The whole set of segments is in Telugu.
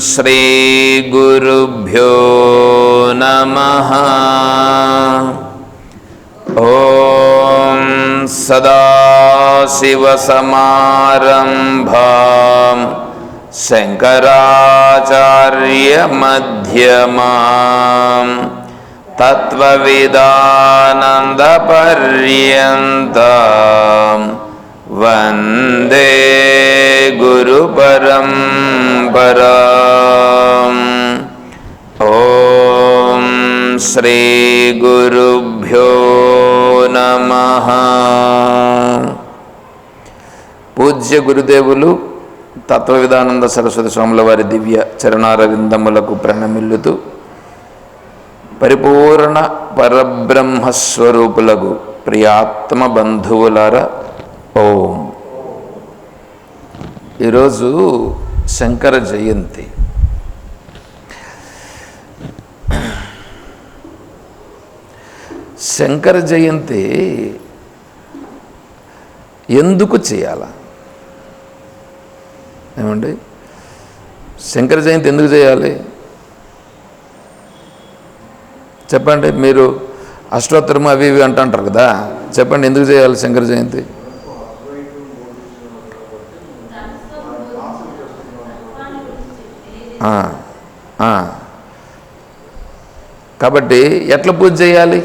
శ్రీ గురుభ్యో నమః. ఓం సదాశివసమారంభాం శంకరాచార్యమధ్యమాం తత్వవిదానందపర్యంతం వందే గురుపరంపరాం. ఓం శ్రీ గురుభ్యో నమః. పూజ్య గురుదేవులు తత్వవిదానంద సరస్వతి స్వాముల వారి దివ్య చరణారవిందములకు ప్రణమిల్లుతూ పరిపూర్ణ పరబ్రహ్మస్వరూపులకు ప్రియాత్మ బంధువులారా, ఓం. ఈరోజు శంకర జయంతి. శంకర జయంతి ఎందుకు చేయాలా? ఏమండి, శంకర జయంతి ఎందుకు చేయాలి చెప్పండి. మీరు అష్టోత్తరము అవి ఇవి అంటుంటారు కదా, చెప్పండి ఎందుకు చేయాలి శంకర జయంతి? కాబట్టి ఎట్లా పూజ చేయాలి?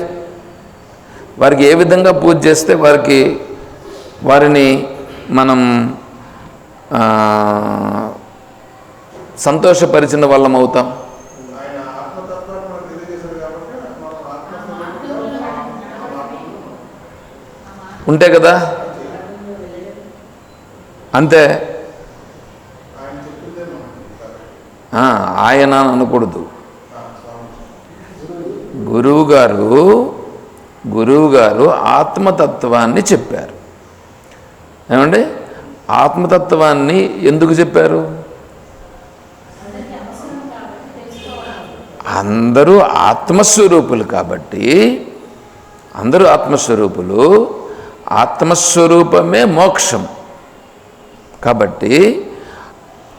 వారికి ఏ విధంగా పూజ చేస్తే వారిని మనం సంతోషపరిచిన వాళ్ళం అవుతాం? ఉంటే కదా, అంతే. ఆయన అనకూడదు. గురువుగారు ఆత్మతత్వాన్ని చెప్పారు. ఏమండి, ఆత్మతత్వాన్ని ఎందుకు చెప్పారు? అందరూ ఆత్మస్వరూపులు కాబట్టి, అందరూ ఆత్మస్వరూపులు, ఆత్మస్వరూపమే మోక్షం. కాబట్టి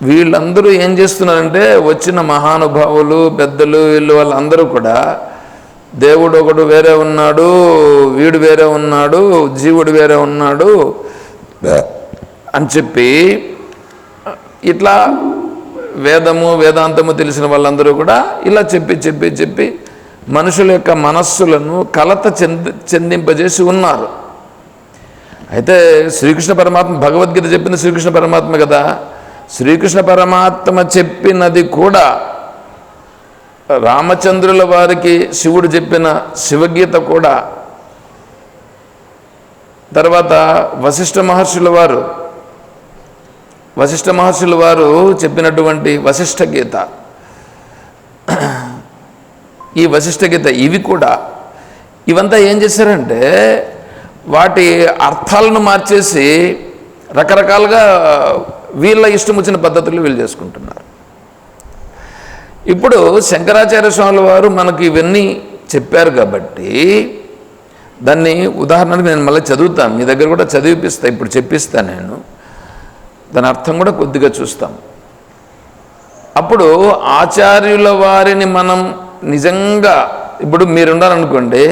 వీళ్ళందరూ ఏం చేస్తున్నారంటే, వచ్చిన మహానుభావులు పెద్దలు వీళ్ళు వాళ్ళందరూ కూడా దేవుడు ఒకడు వేరే ఉన్నాడు, వీడు వేరే ఉన్నాడు, జీవుడు వేరే ఉన్నాడు అని చెప్పి ఇట్లా వేదాంతము తెలిసిన వాళ్ళందరూ కూడా ఇలా చెప్పి మనుషుల యొక్క మనస్సులను కలత చెందింపజేసి ఉన్నారు. అయితే శ్రీకృష్ణ పరమాత్మ భగవద్గీత చెప్పింది శ్రీకృష్ణ పరమాత్మ కదా. శ్రీకృష్ణ పరమాత్మ చెప్పినది కూడా రామచంద్రుల వారికి శివుడు చెప్పిన శివగీత కూడా, తర్వాత వశిష్ఠ మహర్షుల వారు చెప్పినటువంటి వశిష్ఠ గీత, ఈ వశిష్ఠ గీత ఇవి కూడా, ఇవంతా ఏం చేశారంటే వాటి అర్థాలను మార్చేసి రకరకాలుగా వీళ్ళ ఇష్టం వచ్చిన పద్ధతులు వీళ్ళు చేసుకుంటున్నారు. ఇప్పుడు శంకరాచార్య స్వాముల వారు మనకి ఇవన్నీ చెప్పారు కాబట్టి దాన్ని ఉదాహరణకు నేను మళ్ళీ చదువుతాను, మీ దగ్గర కూడా చదివిపిస్తా, ఇప్పుడు చెప్పిస్తాను నేను. దాని అర్థం కూడా కొద్దిగా చూస్తాం. అప్పుడు ఆచార్యుల వారిని మనం నిజంగా, ఇప్పుడు మీరున్నారనుకోండి,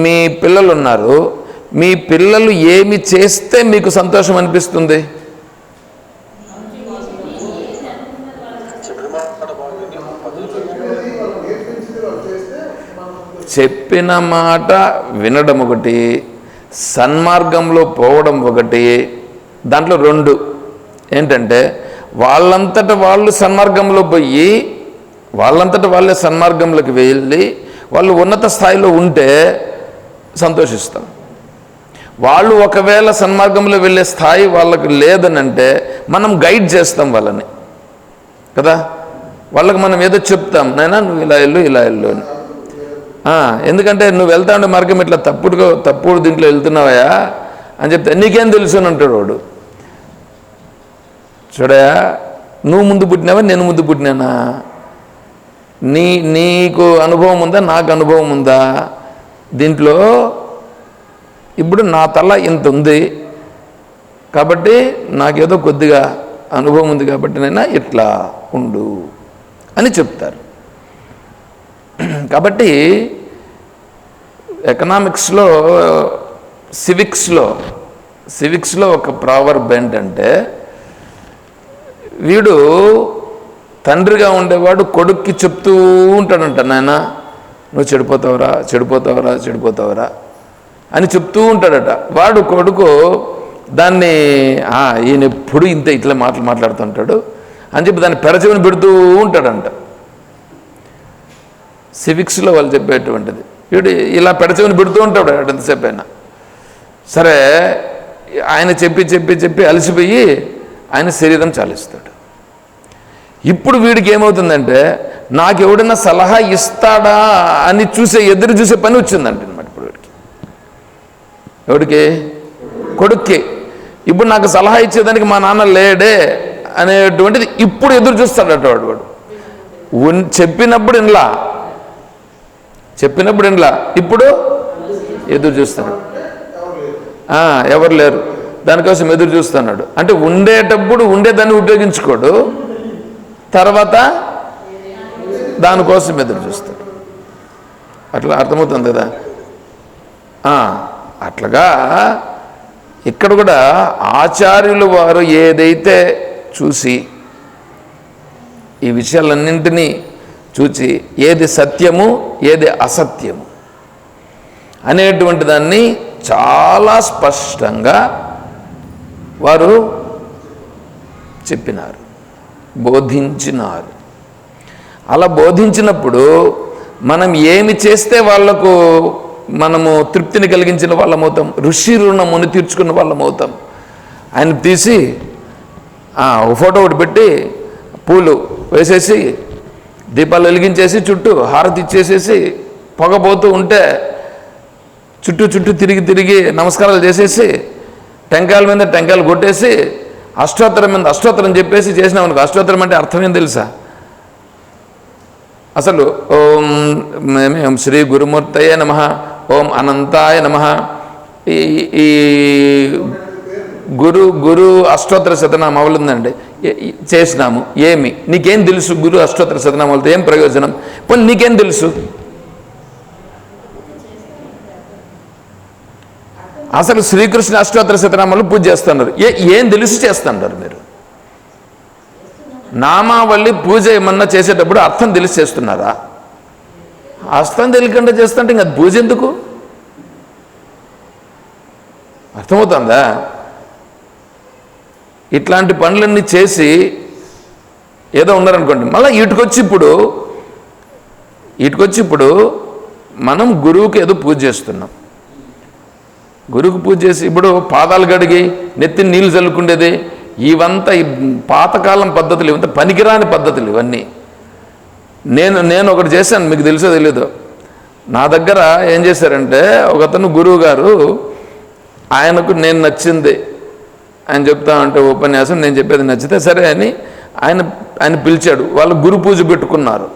మీ పిల్లలు ఉన్నారు, మీ పిల్లలు ఏమి చేస్తే మీకు సంతోషం అనిపిస్తుంది? చెప్పిన మాట వినడం ఒకటి, సన్మార్గంలో పోవడం ఒకటి. దాంట్లో రెండు ఏంటంటే, వాళ్ళంతట వాళ్ళు సన్మార్గంలో పోయి వాళ్ళంతట వాళ్ళే సన్మార్గంలోకి వెళ్ళి వాళ్ళు ఉన్నత స్థాయిలో ఉంటే సంతోషిస్తాం. వాళ్ళు ఒకవేళ సన్మార్గంలో వెళ్ళే స్థాయి వాళ్ళకి లేదనంటే మనం గైడ్ చేస్తాం వాళ్ళని కదా. వాళ్ళకి మనం ఏదో చెప్తాం, నైనా నువ్వు ఇలా వెళ్ళు అని. ఎందుకంటే నువ్వు వెళ్తా ఉండే మార్గం ఇట్లా తప్పుడు దీంట్లో వెళ్తున్నావా అని చెప్తే నీకేం తెలుసు అని అంటాడు వాడు. చూడయా, నువ్వు ముందు పుట్టినావా నేను ముందు పుట్టినానా? నీకు అనుభవం ఉందా నాకు అనుభవం ఉందా? దీంట్లో ఇప్పుడు నా తల ఇంత ఉంది కాబట్టి నాకేదో కొద్దిగా అనుభవం ఉంది కాబట్టినైనా ఇట్లా ఉండు అని చెప్తారు. కాబట్టి ఎకనామిక్స్లో సివిక్స్లో ఒక ప్రావర్బ్ ఏంటంటే, వీడు తండ్రిగా ఉండేవాడు కొడుక్కి చెప్తూ ఉంటాడంట, నాయన నువ్వు చెడిపోతావురా అని చెప్తూ ఉంటాడట. వాడు కొడుకు దాన్ని ఈయన ఎప్పుడు ఇట్లా మాట్లాడుతుంటాడు అని చెప్పి దాన్ని పెరచెవిని పెడుతూ ఉంటాడంట. సివిక్స్లో వాళ్ళు చెప్పేటువంటిది. వీడు ఇలా పెడచెవిని పెడుతూ ఉంటాడు ఎంతసేపు అయినా సరే. ఆయన చెప్పి అలసిపోయి ఆయన శరీరం చాలిస్తాడు. ఇప్పుడు వీడికి ఏమవుతుందంటే, నాకు ఎవడన్నా సలహా ఇస్తాడా అని ఎదురు చూసే పని వచ్చిందంట అనమాట ఇప్పుడు వీడికి. ఎవడికి? కొడుక్కి. ఇప్పుడు నాకు సలహా ఇచ్చేదానికి మా నాన్న లేడే అనేటువంటిది ఇప్పుడు ఎదురు చూస్తాడట వాడు. చెప్పినప్పుడు ఇంలా ఇప్పుడు ఎదురు చూస్తాడు. ఎవరు లేరు, దానికోసం ఎదురు చూస్తున్నాడు. అంటే ఉండేటప్పుడు ఉండేదాన్ని ఉపయోగించుకోడు, తర్వాత దానికోసం ఎదురు చూస్తాడు. అట్లా అర్థమవుతుంది కదా. అట్లాగా ఇక్కడ కూడా ఆచార్యులు వారు ఏదైతే చూసి ఈ విషయాలన్నింటినీ చూచి ఏది సత్యము ఏది అసత్యము అనేటువంటి దాన్ని చాలా స్పష్టంగా వారు చెప్పినారు, బోధించినారు. అలా బోధించినప్పుడు మనం ఏమి చేస్తే వాళ్లకు మనము తృప్తిని కలిగించిన వాళ్ళమవుతాం, ఋషి రుణముని తీర్చుకున్న వాళ్ళమవుతాం. ఆయన తీసి ఫోటో ఒకటి పెట్టి పూలు వేసేసి దీపాలు వెలిగించేసి చుట్టూ హారతి ఇచ్చేసేసి పొగపోతూ ఉంటే చుట్టూ తిరిగి నమస్కారాలు చేసేసి టెంకాయల మీద టెంకాయలు కొట్టేసి అష్టోత్తరం మీద అష్టోత్తరం చెప్పేసి చేసినామనుకో. అష్టోత్తరం అంటే అర్థం ఏం తెలుసా? అసలు ఓం శ్రీ గురుమూర్తయే నమః, ఓం అనంతాయ నమః, ఈ గురు అష్టోత్తర శతనామావళి ఉందండి, చేసినాము. నీకేం తెలుసు గురు అష్టోత్తర శతనామాలతో ఏం ప్రయోజనం? పోనీ నీకేం తెలుసు? అసలు శ్రీకృష్ణ అష్టోత్తర శతనామాలు పూజ చేస్తున్నారు, ఏం తెలుసు చేస్తున్నారు మీరు? నామావళి పూజ ఏమన్నా చేసేటప్పుడు అర్థం తెలిసి చేస్తున్నారా? అర్థం తెలియకుండా చేస్తుంటే ఇంకా పూజ ఎందుకు? అర్థమవుతుందా? ఇట్లాంటి పనులన్నీ చేసి ఏదో ఉన్నారనుకోండి, మళ్ళీ వీటికొచ్చి ఇప్పుడు మనం గురువుకి ఏదో పూజ చేస్తున్నాం. గురువుకు పూజ చేసి ఇప్పుడు పాదాలు గడిగి నెత్తిని నీళ్ళు చల్లుకుండేది, ఇవంతా ఈ పాతకాలం పద్ధతులు, ఇవంతా పనికిరాని పద్ధతులు ఇవన్నీ. నేను ఒకటి చేశాను, మీకు తెలుసో తెలీదు. నా దగ్గర ఏం చేశారంటే, ఒకతను గురువు గారు, ఆయనకు నేను నచ్చింది ఆయన చెప్తా అంటే ఉపన్యాసం, నేను చెప్పేది నచ్చితే సరే అని ఆయన పిలిచాడు. వాళ్ళు గురు పూజ పెట్టుకున్నారు.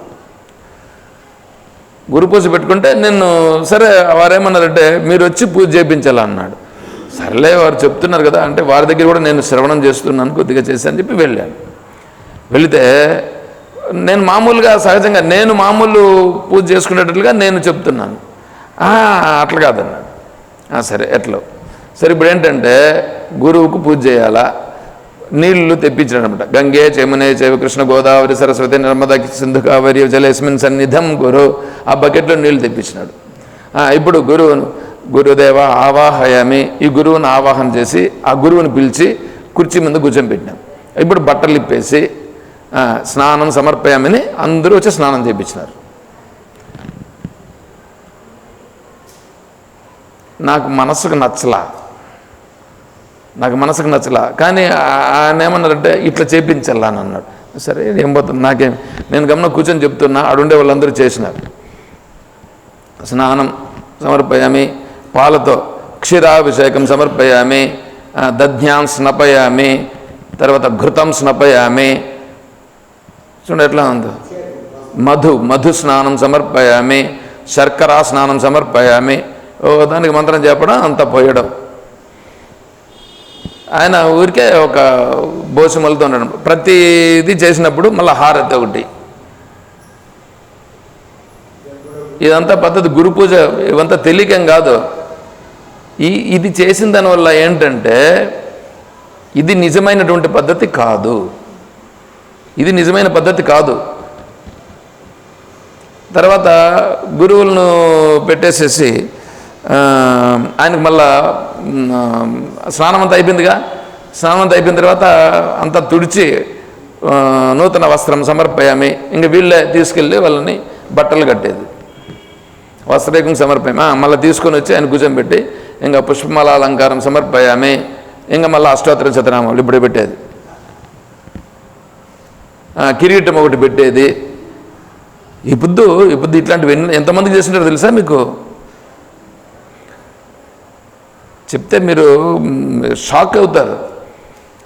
గురు పూజ పెట్టుకుంటే నేను సరే, వారేమన్నారంటే మీరు వచ్చి పూజ చేయించాలన్నాడు. సరేలే వారు చెప్తున్నారు కదా అంటే వారి దగ్గర కూడా నేను శ్రవణం చేస్తున్నాను, కొద్దిగా చేశాను చెప్పి వెళ్ళాను. వెళితే నేను మామూలుగా సహజంగా నేను మామూలు పూజ చేసుకునేటట్లుగా నేను చెప్తున్నాను. అట్లా కాదన్నాడు. సరే ఎట్లా? సరే ఇప్పుడు ఏంటంటే గురువుకు పూజ చేయాలా, నీళ్లు తెప్పించాడు అనమాట. గంగే చమునే చైవ కృష్ణ గోదావరి సరస్వతి నర్మదా సింధు కావేరి జలేస్మిన్ సన్నిధం గురు, ఆ బకెట్లో నీళ్లు తెప్పించినాడు. ఇప్పుడు గురుదేవ ఆవాహయామి, ఈ గురువుని ఆవాహన చేసి ఆ గురువుని పిలిచి కుర్చీ మీద కూర్చొని ఇప్పుడు బట్టలు ఇప్పేసి స్నానం సమర్పయామని అందరూ వచ్చి స్నానం చేయించినారు. నాకు మనసుకు నచ్చలా కానీ ఆయన ఏమన్నారంటే ఇట్లా చేయించాలా అని అన్నాడు. సరే ఏం పోతుంది నాకేం, నేను గమనం కూర్చొని చెప్తున్నా, అడుండే వాళ్ళందరూ చేసినారు. స్నానం సమర్పయామి, పాలతో క్షీరాభిషేకం సమర్పయామి, దధ్యాం స్నపయామి, తర్వాత ఘృతం స్నపయామి. చూడండి ఎట్లా ఉందో. మధు స్నానం సమర్పయామి, శర్కరా స్నానం సమర్పయామి. దానికి మంత్రం చెప్పడం, అంతా పోయడం. ఆయన ఊరికే ఒక బోసిమలతో ఉండడం, ప్రతిదీ చేసినప్పుడు మళ్ళీ హారతి ఒకటి. ఇదంతా పద్ధతి, గురు పూజ ఇవంతా తెలియకేం కాదు. ఇది చేసిన దానివల్ల ఏంటంటే ఇది నిజమైనటువంటి పద్ధతి కాదు, ఇది నిజమైన పద్ధతి కాదు. తర్వాత గురువులను పెట్టేసేసి ఆయనకు మళ్ళా స్నానం అంతా అయిపోయిందిగా. స్నానం అంతా అయిపోయిన తర్వాత అంతా తుడిచి నూతన వస్త్రం సమర్పయామి, ఇంకా వీళ్ళే తీసుకెళ్ళి వాళ్ళని బట్టలు కట్టేది. వస్త్రేకం సమర్పయామి, మళ్ళీ తీసుకొని వచ్చి ఆయన కూర్చోబెట్టి ఇంకా పుష్పమాల అలంకారం సమర్పయామి, ఇంకా మళ్ళీ అష్టోత్తర శతనామాలు ఇప్పుడు పెట్టేది. కిరీటం ఒకటి పెట్టేది. ఇప్పుడు ఇట్లాంటివి ఎంతమందికి చేసినారో తెలుసా మీకు? చెప్తే మీరు షాక్ అవుతారు.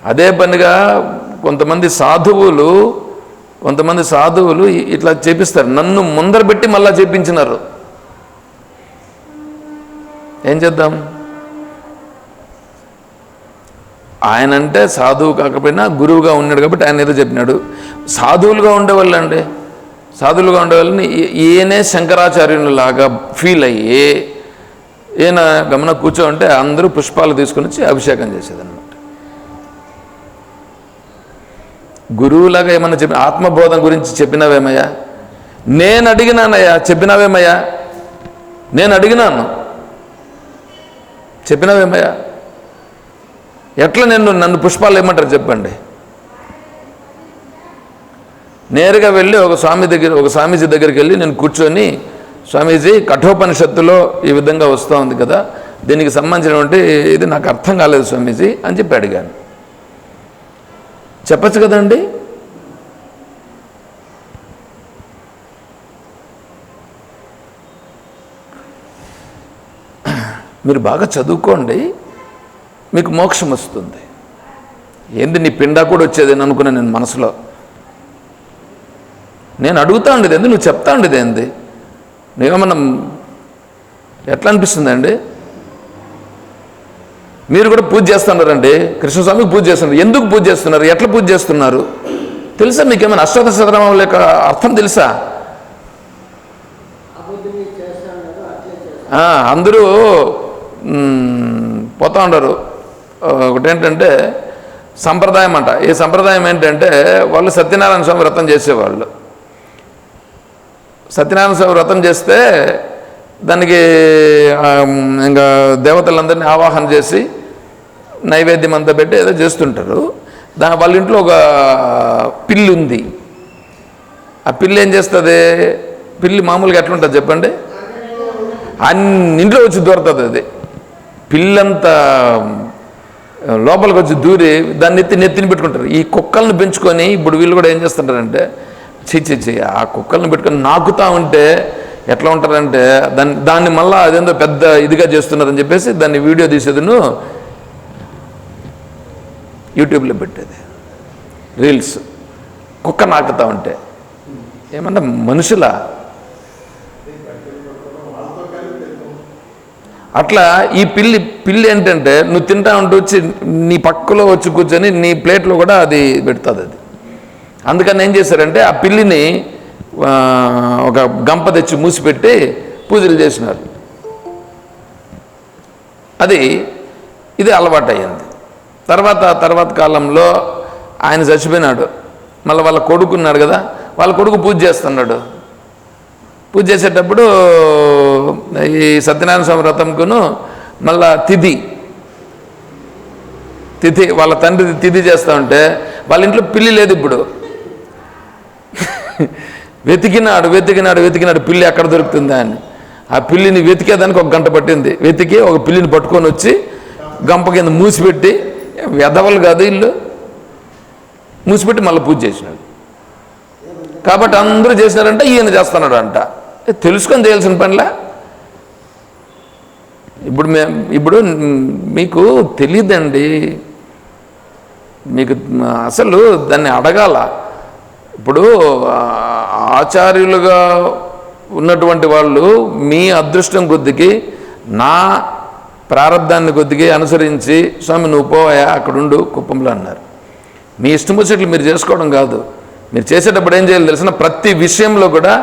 అదే పనిగా కొంతమంది సాధువులు ఇట్లా చేపిస్తారు. నన్ను ముందర పెట్టి మళ్ళా చేపించినారు. ఏం చేద్దాం? ఆయన అంటే సాధువు కాకపోయినా గురువుగా ఉన్నాడు కాబట్టి ఆయన ఏదో చెప్పినాడు. సాధువులుగా ఉండేవాళ్ళని ఈయనే శంకరాచార్యునిలాగా ఫీల్ అయ్యి ఈయన గమన కూర్చోంటే అందరూ పుష్పాలు తీసుకుని వచ్చి అభిషేకం చేసేదన్నమాట. గురువులాగా ఏమన్నా చెప్పిన ఆత్మబోధన గురించి చెప్పినావేమయ్యా? నేను అడిగినానయ్యా, చెప్పినావేమయ్యా? నేను అడిగినాను, చెప్పినావేమయ్యా? ఎట్లా నన్ను పుష్పాలు ఏమంటారు చెప్పండి? నేరుగా వెళ్ళి ఒక స్వామీజీ దగ్గరికి వెళ్ళి నేను కూర్చొని, స్వామీజీ కఠోపనిషత్తులో ఈ విధంగా వస్తూ ఉంది కదా, దీనికి సంబంధించినటువంటి ఇది నాకు అర్థం కాలేదు స్వామీజీ అని చెప్పి అడిగాను. చెప్పచ్చు కదండి. మీరు బాగా చదువుకోండి, మీకు మోక్షం వస్తుంది. ఏంది నీ పిండా కూడా వచ్చేది అని అనుకున్నాను నేను మనసులో. నేను అడుగుతా ఉండేది ఏంది, నువ్వు చెప్తా ఉండేది ఏంది? నీకేమన్నా ఎట్లా అనిపిస్తుందండి? మీరు కూడా పూజ చేస్తున్నారండి, కృష్ణస్వామికి పూజ చేస్తున్నారు. ఎందుకు పూజ చేస్తున్నారు? ఎట్లా పూజ చేస్తున్నారు తెలుసా? మీకేమైనా అష్టోత్తర శతనామం లేక అర్థం తెలుసా? అందరూ పోతూ ఉండరు. ఒకటేంటంటే సంప్రదాయం అంట. ఈ సంప్రదాయం ఏంటంటే వాళ్ళు సత్యనారాయణ స్వామి వ్రతం చేసేవాళ్ళు. సత్యనారాయణ స్వామి వ్రతం చేస్తే దానికి ఇంకా దేవతలందరినీ ఆవాహన చేసి నైవేద్యం అంతా పెట్టి ఏదో చేస్తుంటారు. వాళ్ళ ఇంట్లో ఒక పిల్లి ఉంది. ఆ పిల్లి ఏం చేస్తుంది? పిల్లి మామూలుగా ఎట్లుంటుంది చెప్పండి? అన్నింట్లో వచ్చి దూరుతుంది. అది పిల్లంతా లోపలికి వచ్చి దూరి దాన్ని నెత్తిని పెట్టుకుంటారు. ఈ కుక్కలను పెంచుకొని ఇప్పుడు వీళ్ళు కూడా ఏం చేస్తుంటారంటే చి ఆ కుక్కలను పెట్టుకొని నాకుతా ఉంటే ఎట్లా ఉంటారంటే దాన్ని మళ్ళీ అదేందో పెద్ద ఇదిగా చేస్తున్నారని చెప్పేసి దాన్ని వీడియో తీసేదిను యూట్యూబ్లో పెట్టేది, రీల్స్. కుక్క నాకుతా ఉంటే ఏమన్నా మనుషులా? అట్లా ఈ పిల్లి ఏంటంటే నువ్వు తింటా ఉంటూ వచ్చి నీ పక్కలో వచ్చి కూర్చొని నీ ప్లేట్లో కూడా అది పెడుతుంది. అది అందుకని ఏం చేశారంటే ఆ పిల్లిని ఒక గంప తెచ్చి మూసిపెట్టి పూజలు చేసినారు. ఇది అలవాటు అయ్యింది. తర్వాత కాలంలో ఆయన చచ్చిపోయినాడు. మళ్ళీ వాళ్ళ కొడుకున్నాడు కదా, వాళ్ళ కొడుకు పూజ చేస్తున్నాడు. పూజ చేసేటప్పుడు ఈ సత్యనారాయణ స్వామి వ్రతంకును మళ్ళా తిథి వాళ్ళ తండ్రి తిథి చేస్తూ ఉంటే వాళ్ళ ఇంట్లో పిల్లి లేదు. ఇప్పుడు వెతికినాడు పిల్లి ఎక్కడ దొరుకుతుందా అని. ఆ పిల్లిని వెతికేదానికి 1 గంట పట్టింది. వెతికి ఒక పిల్లిని పట్టుకొని వచ్చి గంప కింద మూసిపెట్టి, వెధవలు కాదు ఇల్లు, మూసిపెట్టి మళ్ళీ పూజ చేసినాడు. కాబట్టి అందరూ చేసినారంటే ఈయన చేస్తున్నాడు అంట. తెలుసుకొని చేయాల్సిన పనిలా. ఇప్పుడు మీకు తెలియదండి, మీకు అసలు దాన్ని అడగాల. ఇప్పుడు ఆచార్యులుగా ఉన్నటువంటి వాళ్ళు మీ అదృష్టం కొద్దికి ప్రారంధాన్ని కొద్దిగా అనుసరించి స్వామి నువ్వు పోయా అక్కడుండు కుప్పంలో అన్నారు. మీ ఇష్టం వచ్చేట్లు మీరు చేసుకోవడం కాదు. మీరు చేసేటప్పుడు ఏం చేయాలి తెలిసిన, ప్రతి విషయంలో కూడా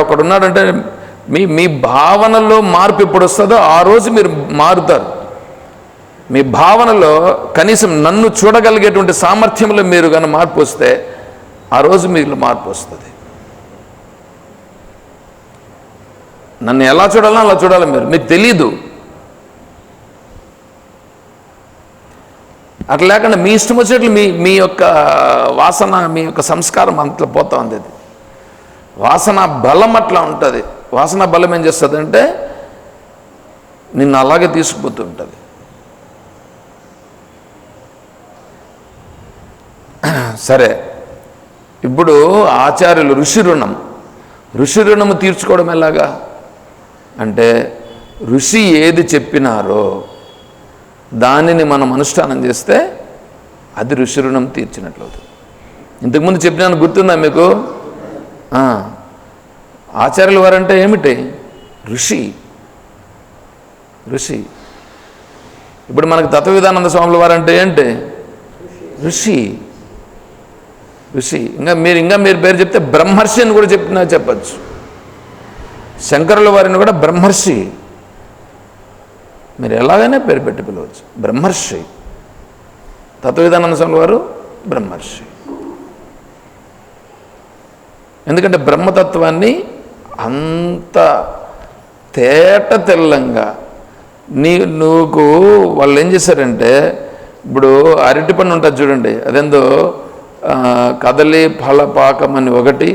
ఒకడు ఉన్నాడంటే మీ భావనలో మార్పు ఎప్పుడు వస్తుందో ఆ రోజు మీరు మారుతారు. మీ భావనలో కనీసం నన్ను చూడగలిగేటువంటి సామర్థ్యంలో మీరు కానీ మార్పు వస్తే ఆ రోజు మీరు మార్పు వస్తుంది. నన్ను ఎలా చూడాలో అలా చూడాలి. మీకు తెలీదు. అట్లా లేకుండా మీ ఇష్టం వచ్చేట్లు మీ యొక్క వాసన, మీ యొక్క సంస్కారం అంతలో పోతా ఉంది. అది వాసన బలం అట్లా ఉంటుంది. వాసన బలం ఏం చేస్తుంది అంటే నిన్ను అలాగే తీసుకుపోతూ ఉంటుంది. సరే, ఇప్పుడు ఆచార్యులు ఋషి రుణము తీర్చుకోవడం ఎలాగా అంటే, ఋషి ఏది చెప్పినారో దానిని మనం అనుష్ఠానం చేస్తే అది ఋషి రుణం తీర్చినట్లు అవుతుంది. ఇంతకుముందు చెప్పినాను, గుర్తుందా మీకు? ఆచార్యుల వారంటే ఏమిటి? ఋషి. ఇప్పుడు మనకు తత్వవిధానంద స్వాముల వారంటే ఏంటి? ఋషి. ఇంకా మీరు పేరు చెప్తే బ్రహ్మర్షి అని కూడా చెప్పచ్చు. శంకరుల వారిని కూడా బ్రహ్మర్షి, మీరు ఎలాగైనా పేరు పెట్టి పిలవచ్చు. బ్రహ్మర్షి. తత్వవిధానంద స్వామి వారు బ్రహ్మర్షి. ఎందుకంటే బ్రహ్మతత్వాన్ని అంత తెల్లంగా నువ్వు వాళ్ళు ఏం చేశారంటే, ఇప్పుడు అరటి పండు ఉంటుంది చూడండి, అదేందో కదలి ఫల పాకం అని ఒకటి,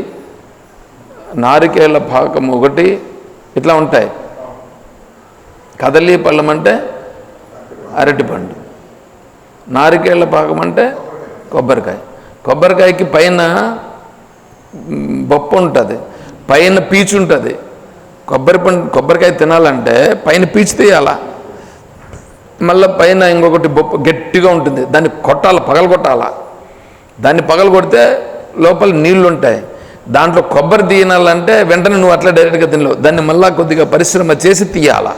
నారికేళ పాకం ఒకటి, ఇట్లా ఉంటాయి. కదలి పళ్ళం అంటే అరటిపండు, నారికేళ పాకం అంటే కొబ్బరికాయకి పైన బొప్ప ఉంటుంది, పైన పీచు ఉంటుంది. కొబ్బరికాయ తినాలంటే పైన పీచు తీయాల, మళ్ళీ పైన ఇంకొకటి బొప్ప గట్టిగా ఉంటుంది, దాన్ని పగలగొట్టాల. దాన్ని పగలగొడితే లోపల నీళ్లు ఉంటాయి. దాంట్లో కొబ్బరి తీయాలంటే వెంటనే నువ్వు అట్లా డైరెక్ట్గా తినలేవు, దాన్ని మళ్ళీ కొద్దిగా పరిశ్రమ చేసి తీయాల.